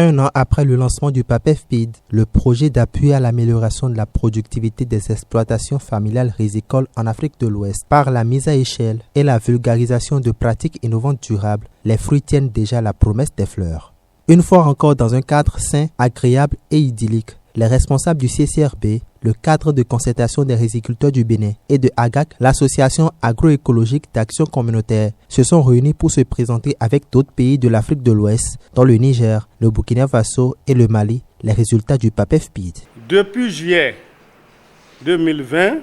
Un an après le lancement du PAPEFPID, le projet d'appui à l'amélioration de la productivité des exploitations familiales rizicoles en Afrique de l'Ouest par la mise à échelle et la vulgarisation de pratiques innovantes durables, les fruits tiennent déjà la promesse des fleurs. Une fois encore dans un cadre sain, agréable et idyllique, les responsables du CCRB, le cadre de concertation des riziculteurs du Bénin et de AGAC, l'association agroécologique d'action communautaire, se sont réunis pour se présenter avec d'autres pays de l'Afrique de l'Ouest, dont le Niger, le Burkina Faso et le Mali, les résultats du PAPEFPID. Depuis juillet 2020,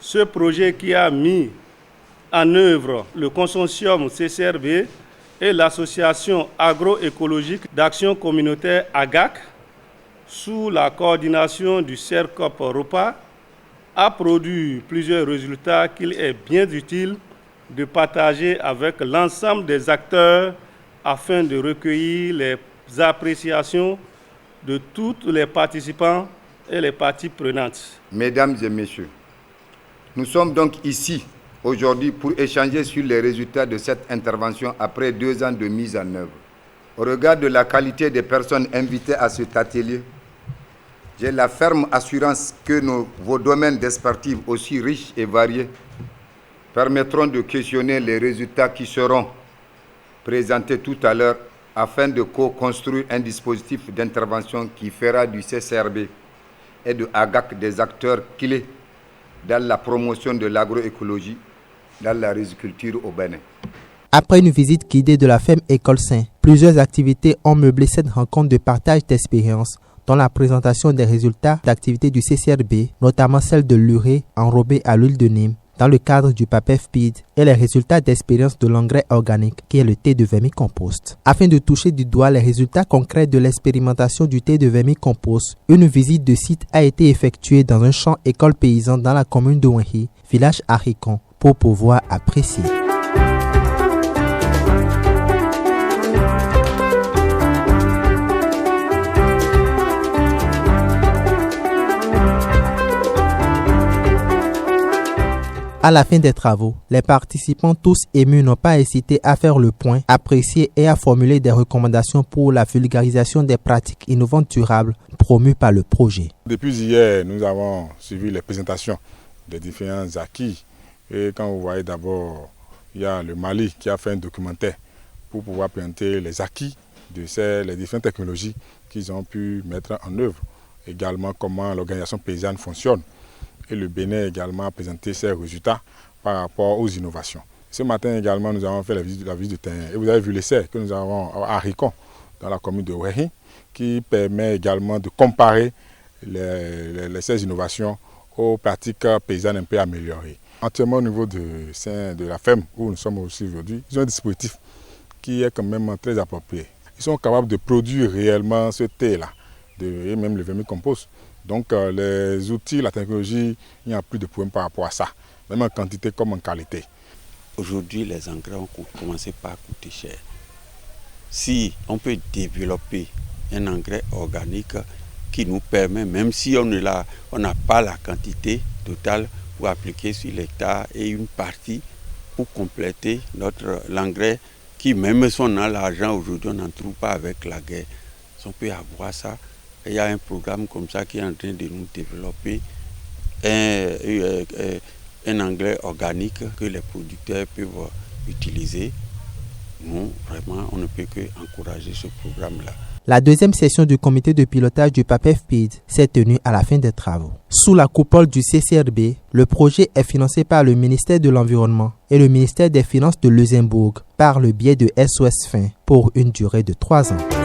ce projet qui a mis en œuvre le consortium CCRB et l'association agroécologique d'action communautaire AGAC, sous la coordination du CERCOP ROPA, a produit plusieurs résultats qu'il est bien utile de partager avec l'ensemble des acteurs afin de recueillir les appréciations de tous les participants et les parties prenantes. Mesdames et messieurs, nous sommes donc ici aujourd'hui pour échanger sur les résultats de cette intervention après 2 ans de mise en œuvre. Au regard de la qualité des personnes invitées à cet atelier, j'ai la ferme assurance que vos domaines d'expertise aussi riches et variés permettront de questionner les résultats qui seront présentés tout à l'heure afin de co-construire un dispositif d'intervention qui fera du CCRB et de AGAC des acteurs clés dans la promotion de l'agroécologie dans la riziculture au Bénin. Après une visite guidée de la ferme École Saint, plusieurs activités ont meublé cette rencontre de partage d'expériences, dont la présentation des résultats d'activités du CCRB, notamment celle de l'urée enrobée à l'huile de Nîmes, dans le cadre du PAPEFPID, et les résultats d'expérience de l'engrais organique, qui est le thé de vermicompost. Afin de toucher du doigt les résultats concrets de l'expérimentation du thé de vermicompost, une visite de site a été effectuée dans un champ école paysan dans la commune de Wenhi, village Haricon, pour pouvoir apprécier. À la fin des travaux, les participants tous émus n'ont pas hésité à faire le point, apprécier et à formuler des recommandations pour la vulgarisation des pratiques innovantes durables promues par le projet. Depuis hier, nous avons suivi les présentations des différents acquis. Et quand vous voyez d'abord, il y a le Mali qui a fait un documentaire pour pouvoir présenter les acquis de les différentes technologies qu'ils ont pu mettre en œuvre. Également comment l'organisation paysanne fonctionne. Et le Bénin également a présenté ses résultats par rapport aux innovations. Ce matin également, nous avons fait la visite de terrain. Et vous avez vu l'essai que nous avons à Haricon, dans la commune de Wenhi, qui permet également de comparer ces innovations aux pratiques paysannes un peu améliorées. Entièrement au niveau de la ferme où nous sommes aussi aujourd'hui, ils ont un dispositif qui est quand même très approprié. Ils sont capables de produire réellement ce thé-là, et même le vermicompost. Donc les outils, la technologie, il n'y a plus de problème par rapport à ça, même en quantité comme en qualité. Aujourd'hui, les engrais ont commencé par coûter cher. Si on peut développer un engrais organique qui nous permet, même si on n'a pas la quantité totale pour appliquer sur l'hectare et une partie pour compléter l'engrais qui, même si on a l'argent aujourd'hui, on n'en trouve pas avec la guerre. Si on peut avoir ça. Il y a un programme comme ça qui est en train de nous développer un engrais organique que les producteurs peuvent utiliser. Nous, vraiment, on ne peut qu'encourager ce programme-là. La deuxième session du comité de pilotage du PAPEFPID s'est tenue à la fin des travaux. Sous la coupole du CCRB, le projet est financé par le ministère de l'Environnement et le ministère des Finances de Luxembourg par le biais de SOS Fin pour une durée de 3 ans.